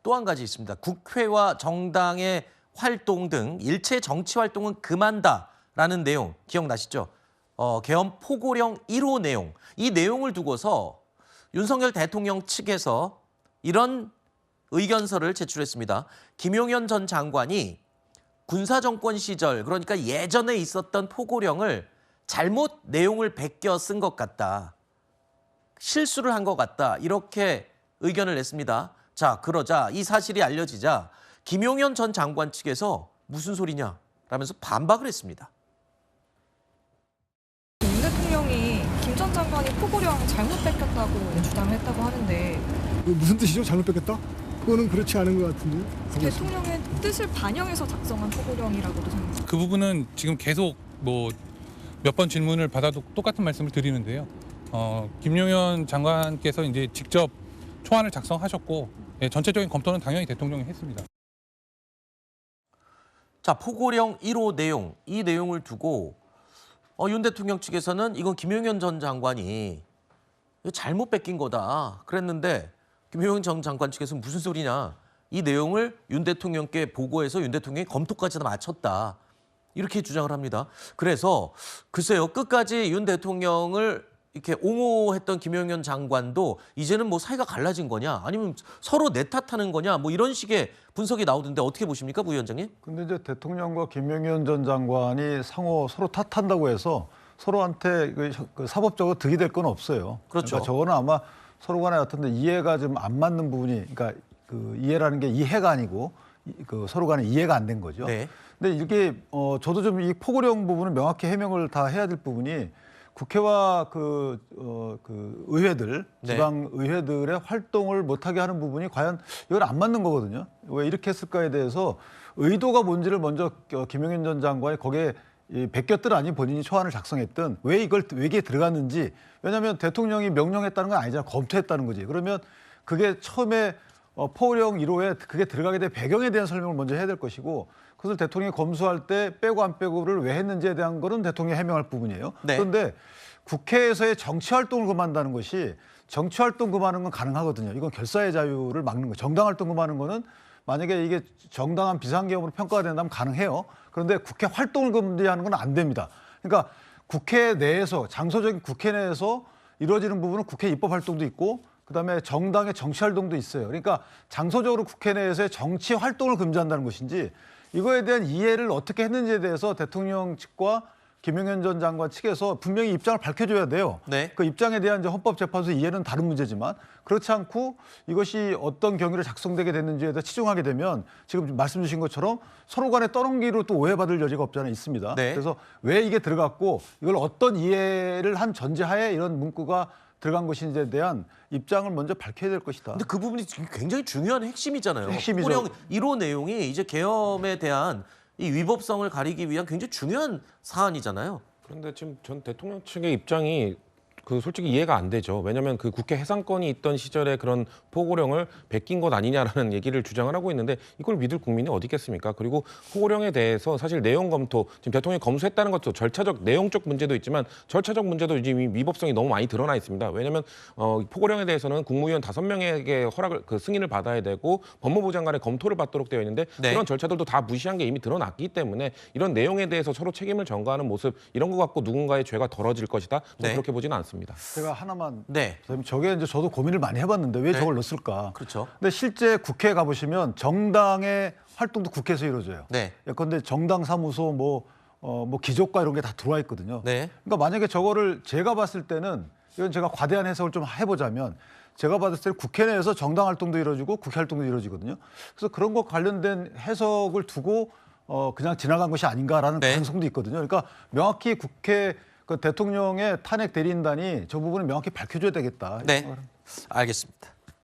또 한 가지 있습니다. 국회와 정당의 활동 등 일체 정치 활동은 금한다라는 내용 기억나시죠? 계엄 포고령 1호 내용. 이 내용을 두고서 윤석열 대통령 측에서 이런 의견서를 제출했습니다. 김용현 전 장관이 군사정권 시절, 그러니까 예전에 있었던 포고령을 잘못 내용을 베껴 쓴 것 같다. 실수를 한 것 같다. 이렇게 의견을 냈습니다. 자, 그러자 이 사실이 알려지자 김용현 전 장관 측에서 무슨 소리냐 라면서 반박을 했습니다. 윤 대통령이 김 전 장관이 포고령 잘못 뺏겼다고 주장을 했다고 하는데 무슨 뜻이죠? 잘못 뺏겼다? 그거는 그렇지 않은 것 같은데. 대통령의 뜻을 반영해서 작성한 포고령이라고도 생각합니다. 그 부분은 지금 계속 뭐 몇 번 질문을 받아도 똑같은 말씀을 드리는데요. 김용현 장관께서 이제 직접 초안을 작성하셨고 전체적인 검토는 당연히 대통령이 했습니다. 자, 포고령 1호 내용, 이 내용을 두고 윤 대통령 측에서는 이건 김용현 전 장관이 잘못 뺏긴 거다 그랬는데 김용현 전 장관 측에서는 무슨 소리냐. 이 내용을 윤 대통령께 보고해서 윤 대통령이 검토까지 다 마쳤다. 이렇게 주장을 합니다. 그래서 글쎄요, 끝까지 윤 대통령을 이렇게 옹호했던 김용현 장관도 이제는 뭐 사이가 갈라진 거냐, 아니면 서로 내 탓하는 거냐, 뭐 이런 식의 분석이 나오던데 어떻게 보십니까, 부위원장님? 근데 이제 대통령과 김용현 전 장관이 상호 서로 탓한다고 해서 서로한테 그 사법적으로 득이 될 건 없어요. 그렇죠. 그러니까 저거는 아마 서로 간에 어떤데 이해가 좀 안 맞는 부분이, 그러니까 그 이해라는 게 이해가 아니고 그 서로 간에 이해가 안 된 거죠. 네. 근데 이게 저도 좀 이 포고령 부분은 명확히 해명을 다 해야 될 부분이 국회와 그 의회들, 네. 지방 의회들의 활동을 못하게 하는 부분이 과연 이건 안 맞는 거거든요. 왜 이렇게 했을까에 대해서 의도가 뭔지를 먼저 김용현 전 장관이 거기에 베꼈든 아니 본인이 초안을 작성했든 왜 이걸 외계에 들어갔는지, 왜냐하면 대통령이 명령했다는 건 아니잖아요. 검토했다는 거지. 그러면 그게 처음에 포고령 1호에 그게 들어가게 된 배경에 대한 설명을 먼저 해야 될 것이고, 그것을 대통령이 검수할 때 빼고 안 빼고를 왜 했는지에 대한 거는 대통령이 해명할 부분이에요. 네. 그런데 국회에서의 정치 활동을 금한다는 것이, 정치 활동 금하는 건 가능하거든요. 이건 결사의 자유를 막는 거예요. 정당 활동 금하는 거는 만약에 이게 정당한 비상계엄으로 평가가 된다면 가능해요. 그런데 국회 활동을 금지하는 건 안 됩니다. 그러니까 국회 내에서, 장소적인 국회 내에서 이루어지는 부분은 국회 입법 활동도 있고, 그다음에 정당의 정치 활동도 있어요. 그러니까 장소적으로 국회 내에서의 정치 활동을 금지한다는 것인지, 이거에 대한 이해를 어떻게 했는지에 대해서 대통령 측과 김용현 전 장관 측에서 분명히 입장을 밝혀줘야 돼요. 네. 그 입장에 대한 이제 헌법재판소 이해는 다른 문제지만, 그렇지 않고 이것이 어떤 경위로 작성되게 됐는지에 대해 치중하게 되면 지금 말씀 주신 것처럼 서로 간에 떠넘기로 또 오해받을 여지가 없지 않아 있습니다. 네. 그래서 왜 이게 들어갔고 이걸 어떤 이해를 한 전제하에 이런 문구가 들어간 것인지에 대한 입장을 먼저 밝혀야 될 것이다. 근데 그 부분이 굉장히 중요한 핵심이잖아요. 핵심이죠. 포고령 1호 내용이 이제 계엄에 대한 이 위법성을 가리기 위한 굉장히 중요한 사안이잖아요. 그런데 지금 전 대통령 측의 입장이 솔직히 이해가 안 되죠. 왜냐하면 그 국회 해산권이 있던 시절에 그런 포고령을 베낀 것 아니냐라는 얘기를 주장을 하고 있는데, 이걸 믿을 국민이 어디 있겠습니까? 그리고 포고령에 대해서 사실 내용 검토, 지금 대통령이 검수했다는 것도 절차적, 내용적 문제도 있지만 절차적 문제도 이미 위법성이 너무 많이 드러나 있습니다. 왜냐하면 포고령에 대해서는 국무위원 5명에게 허락을, 승인을 받아야 되고 법무부 장관의 검토를 받도록 되어 있는데, 네. 그런 절차들도 다 무시한 게 이미 드러났기 때문에 이런 내용에 대해서 서로 책임을 전가하는 모습, 이런 거 갖고 누군가의 죄가 덜어질 것이다, 네. 그렇게 보지는 않습니다. 제가 하나만, 네. 저게 이제 저도 고민을 많이 해봤는데 왜 네. 저걸 넣었을까? 그렇죠. 근데 실제 국회에 가보시면 정당의 활동도 국회에서 이루어져요. 네. 예컨대 정당 사무소, 뭐 기족과 이런 게 다 들어와 있거든요. 네. 그러니까 만약에 저거를 제가 봤을 때는, 이건 제가 과대한 해석을 좀 해보자면, 제가 봤을 때는 국회 내에서 정당 활동도 이루어지고 국회 활동도 이루어지거든요. 그래서 그런 것 관련된 해석을 두고 그냥 지나간 것이 아닌가라는 네. 가능성도 있거든요. 그러니까 명확히 국회 그 대통령의 탄핵 대리인단이 저 부분을 명확히 밝혀줘야 되겠다. 네. 알겠습니다.